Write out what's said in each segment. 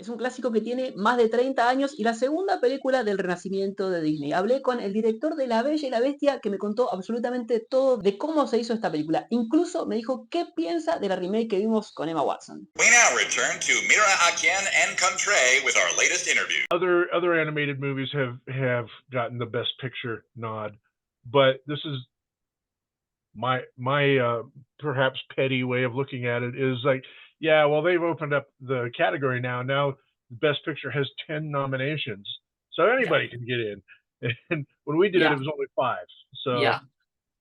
Es un clásico que tiene más de 30 años y la segunda película del renacimiento de Disney. Hablé con el director de La Bella y la Bestia que me contó absolutamente todo de cómo se hizo esta película. Incluso me dijo qué piensa de la remake que vimos con Emma Watson. We now return to Mira Akien and Contre with our latest interview. Other animated movies have gotten the Best Picture nod, but this is my perhaps petty way of looking at it is like, yeah, well, they've opened up the category now. Now Best Picture has 10 nominations, so anybody can get in. And when we did it, it was only 5. So,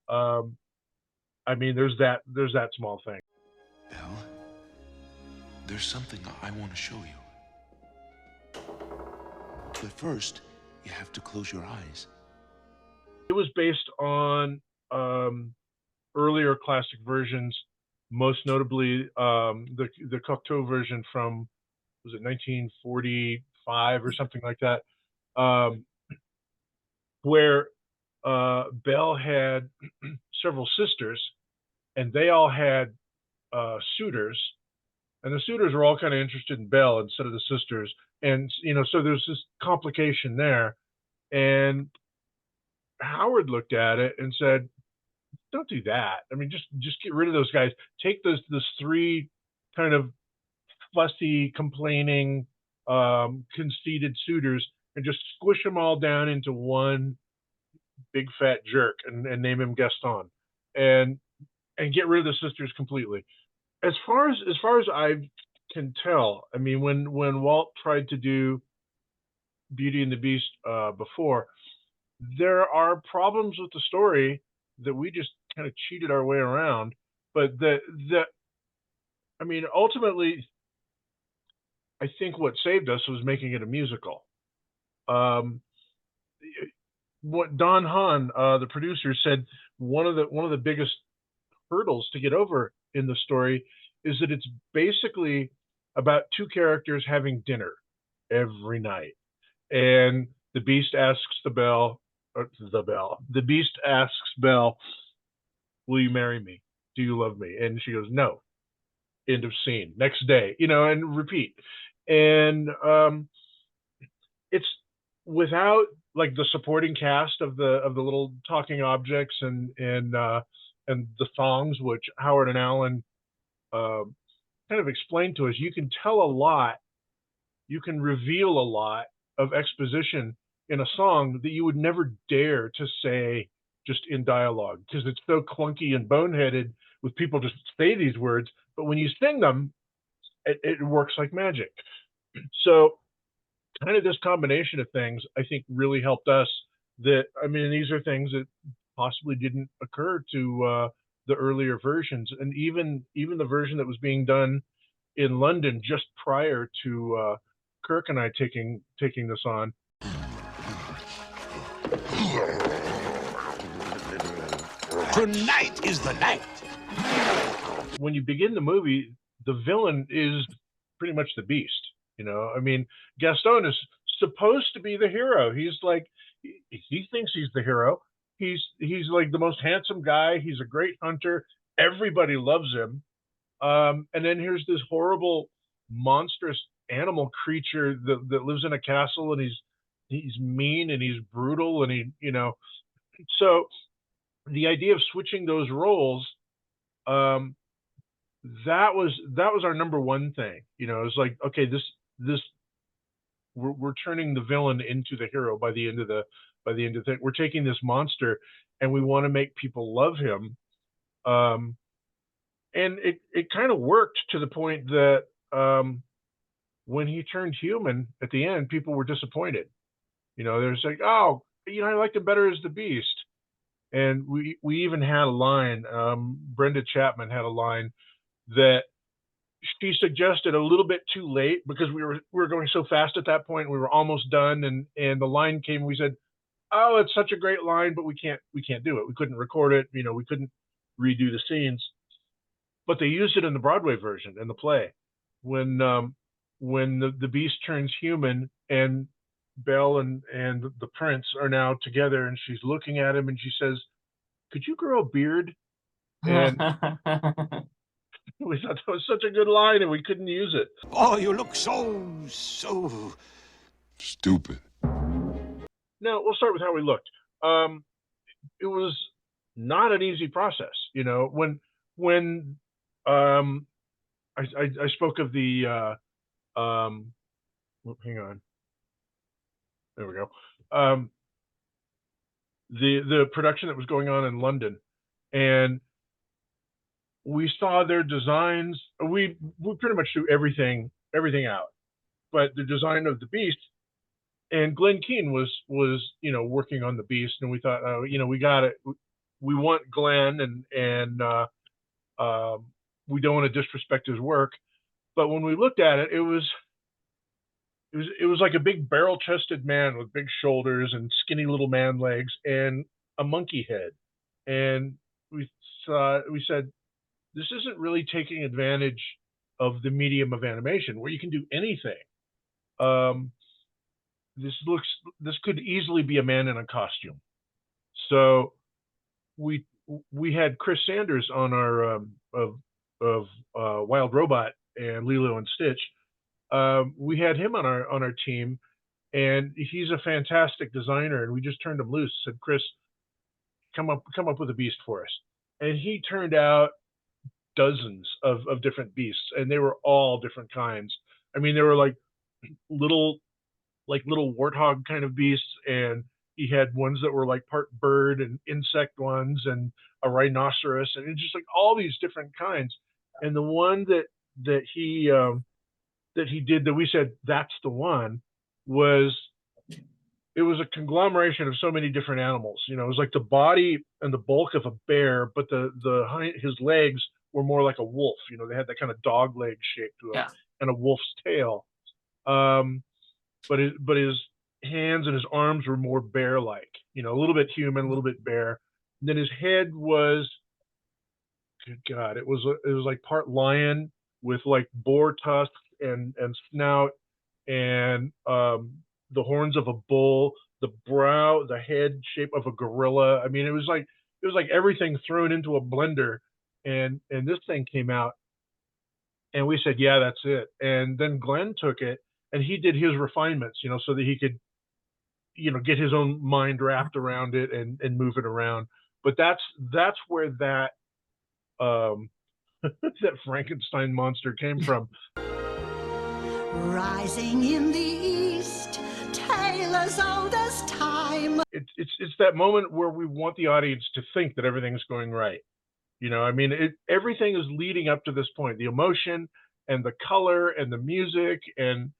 I mean, there's that small thing. Belle, there's something I want to show you. But first, you have to close your eyes. It was based on earlier classic versions, most notably the Cocteau version from, was it 1945 or something like that, where Belle had several sisters, and they all had suitors, and the suitors were all kind of interested in Belle instead of the sisters, and so there's this complication there. And Howard looked at it and said, "Don't do that. I mean, just get rid of those guys. Take those 3 kind of fussy, complaining, conceited suitors, and just squish them all down into one big fat jerk, and name him Gaston, and get rid of the sisters completely." As far as I can tell, I mean, when Walt tried to do Beauty and the Beast before, there are problems with the story that we just kind of cheated our way around, but I mean, ultimately, I think what saved us was making it a musical. What Don Hahn, the producer, said, one of the biggest hurdles to get over in the story is that it's basically about 2 characters having dinner every night, and the Beast asks the Beast asks Belle, "Will you marry me? Do you love me?" And she goes, "No." End of scene. Next day, and repeat. And it's without like the supporting cast of the little talking objects and the songs, which Howard and Alan kind of explained to us. You can tell a lot, you can reveal a lot of exposition in a song that you would never dare to say just in dialogue, because it's so clunky and boneheaded with people just say these words, but when you sing them, it works like magic. So kind of this combination of things, I think, really helped us. That, I mean, these are things that possibly didn't occur to the earlier versions, and even the version that was being done in London just prior to Kirk and I taking this on. Tonight is the night. When you begin the movie, the villain is pretty much the Beast. I mean, Gaston is supposed to be the hero. He's like, he thinks he's the hero. He's like the most handsome guy. He's a great hunter. Everybody loves him. And then here's this horrible, monstrous animal creature that lives in a castle, and he's mean and he's brutal, and so the idea of switching those roles, that was our number one thing. It's like, okay, this we're turning the villain into the hero by the end of the thing. We're taking this monster and we want to make people love him. And it kind of worked to the point that when he turned human at the end, people were disappointed. They're like, "Oh, I liked him better as the Beast." And we even had a line, Brenda Chapman had a line that she suggested a little bit too late, because we were going so fast at that point. We were almost done, and the line came. We said, "Oh, it's such a great line, but we can't do it. We couldn't record it. We couldn't redo the scenes." But they used it in the Broadway version, in the play, when the Beast turns human, and Belle and the prince are now together, and she's looking at him and she says, "Could you grow a beard?" And We thought that was such a good line, and we couldn't use it. Oh, you look so stupid. Now, we'll start with how we looked. It was not an easy process, you know. When I spoke of the hang on, there we go. The production that was going on in London, and we saw their designs. We pretty much threw everything out, but the design of the beast, and Glenn Keane was working on the beast, and we thought, oh, we got it. We want Glenn, and we don't want to disrespect his work. But when we looked at it, it was like a big barrel-chested man with big shoulders and skinny little man legs and a monkey head. And we said, this isn't really taking advantage of the medium of animation where you can do anything. This could easily be a man in a costume. So we had Chris Sanders on our of Wild Robot and Lilo and Stitch. We had him on our team, and he's a fantastic designer. And we just turned him loose. Said, Chris, come up with a beast for us. And he turned out dozens of different beasts, and they were all different kinds. I mean, they were like little warthog kind of beasts, and he had ones that were like part bird and insect ones, and a rhinoceros, and it's just like all these different kinds. And the one that he did that we said that's the one it was a conglomeration of so many different animals. It was like the body and the bulk of a bear, but his legs were more like a wolf. They had that kind of dog leg shape to them, and a wolf's tail. But his hands and his arms were more bear-like. A little bit human, a little bit bear. And then his head was, good God, it was like part lion with like boar tusks and snout, and the horns of a bull, the brow, the head shape of a gorilla. I mean, it was like everything thrown into a blender, and this thing came out, and we said, yeah, that's it. And then Glenn took it, and he did his refinements, so that he could, get his own mind wrapped around it and move it around. But that's where that that Frankenstein monster came from. Rising in the east, tale as old as time. It's that moment where we want the audience to think that everything's going right. I mean, everything is leading up to this point. The emotion and the color and the music and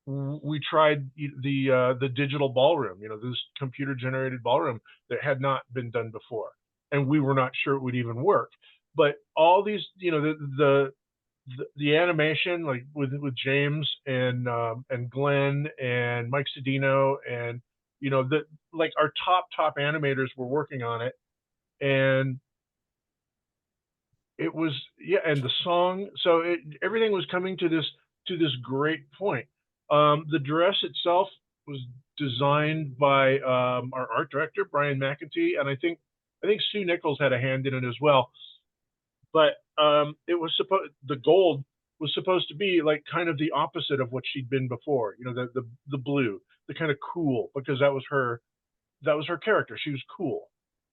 we tried the digital ballroom, this computer generated ballroom that had not been done before, and we were not sure it would even work. But all these, the animation, like with James and Glenn and Mike Cedino, and like our top animators were working on it, and it was, and the song, so everything was coming to this great point. The dress itself was designed by our art director Brian McEntee, and I think Sue Nichols had a hand in it as well. But it was the gold was supposed to be like kind of the opposite of what she'd been before. The blue, the kind of cool, because that was her character. She was cool.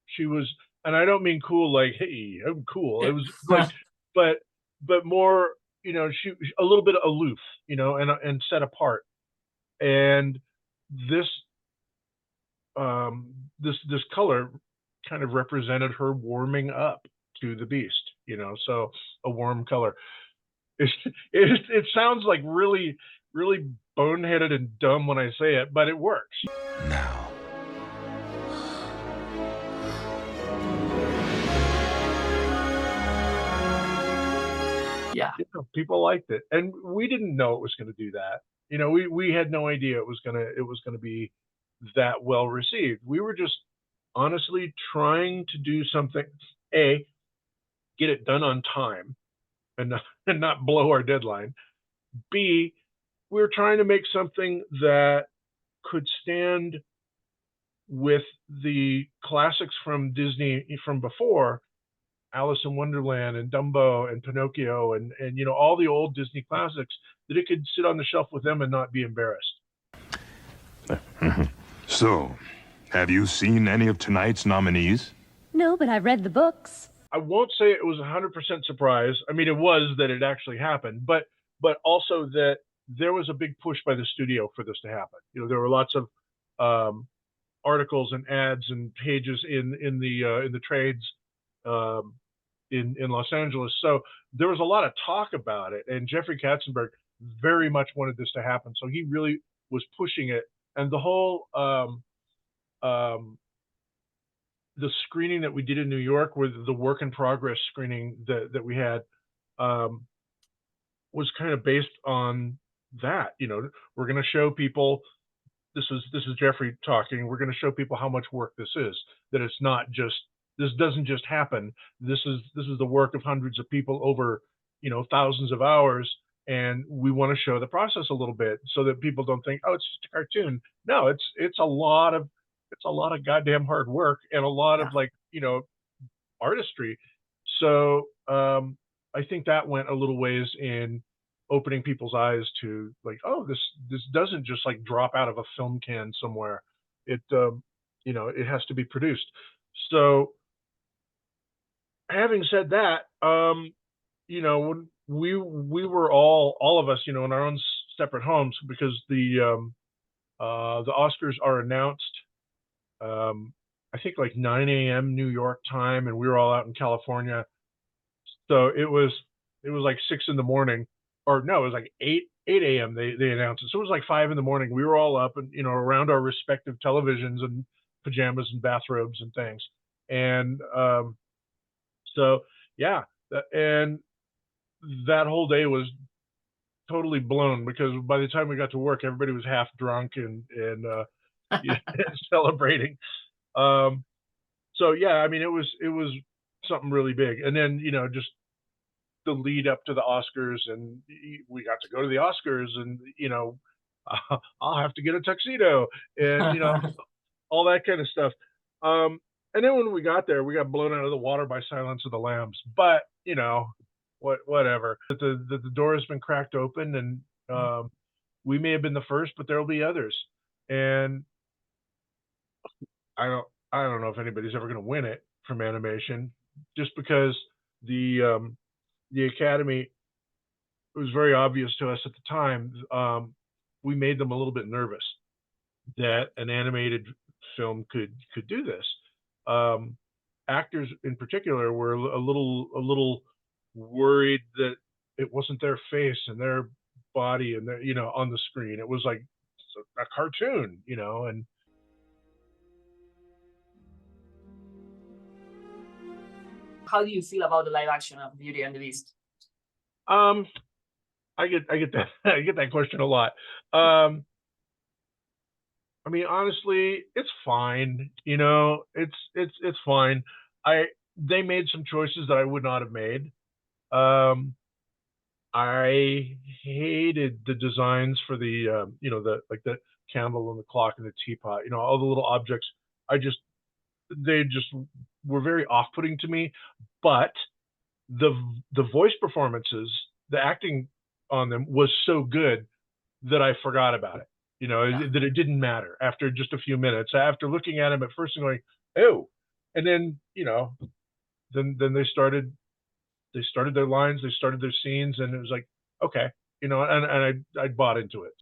She was, and I don't mean cool like, hey, I'm cool. It was like, but more, she a little bit aloof, and set apart. And this this color kind of represented her warming up to the beast, so a warm color. It sounds like really, really boneheaded and dumb when I say it, but it works. Now. Yeah. People liked it, and we didn't know it was going to do that. We had no idea it was gonna be that well received. We were just honestly trying to do something, get it done on time and not blow our deadline. B, we were trying to make something that could stand with the classics from Disney from before, Alice in Wonderland and Dumbo and Pinocchio and you know, all the old Disney classics, that it could sit on the shelf with them and not be embarrassed. So, have you seen any of tonight's nominees? No, but I've read the books. I won't say it was 100% surprise. I mean, it was that it actually happened, but also that there was a big push by the studio for this to happen. You know, there were lots of articles and ads and pages in the trades in Los Angeles. So there was a lot of talk about it, and Jeffrey Katzenberg very much wanted this to happen. So he really was pushing it, and the whole the screening that we did in New York, with the work in progress screening that we had, was kind of based on that. You know, we're going to show people. This is Jeffrey talking. We're going to show people how much work this is. That it's not just, this doesn't just happen. This is the work of hundreds of people over, you know, thousands of hours, and we want to show the process a little bit so that people don't think, oh, it's just a cartoon. No, it's a lot of goddamn hard work and a lot of, like, you know, artistry. So I think that went a little ways in opening people's eyes to, like, oh, this doesn't just like drop out of a film can somewhere. It you know, it has to be produced. So having said that, you know, when we were all of us, you know, in our own separate homes, because the Oscars are announced I think like 9 a.m. New York time, and we were all out in California. So it was like 6 in the morning, or no, it was like 8 a.m. They announced it. So it was like 5 in the morning. We were all up and, you know, around our respective televisions and pajamas and bathrobes and things. And so yeah, and that whole day was totally blown, because by the time we got to work, everybody was half drunk and yeah, celebrating. So yeah, I mean, it was something really big. And then, you know, just the lead up to the Oscars, and we got to go to the Oscars, and, you know, I'll have to get a tuxedo, and, you know, all that kind of stuff. And then when we got there, we got blown out of the water by Silence of the Lambs. But, you know, whatever. The door has been cracked open, and we may have been the first, but there will be others. And I don't know if anybody's ever going to win it from animation, just because the Academy, it was very obvious to us at the time. We made them a little bit nervous that an animated film could do this. Actors in particular were a little worried that it wasn't their face and their body and their, you know, on the screen. It was like a cartoon, you know. And how do you feel about the live action of Beauty and the Beast? I get that I get that question a lot. I mean, honestly, it's fine. You know, it's fine. They made some choices that I would not have made. I hated the designs for the you know, the candle and the clock and the teapot. You know, all the little objects. They just were very off-putting to me. But the voice performances, the acting on them was so good that I forgot about it. You know, that it didn't matter after just a few minutes. After looking at them at first and going, oh, and then, you know, then they started their lines, they started their scenes, and it was like, okay, you know, and I bought into it.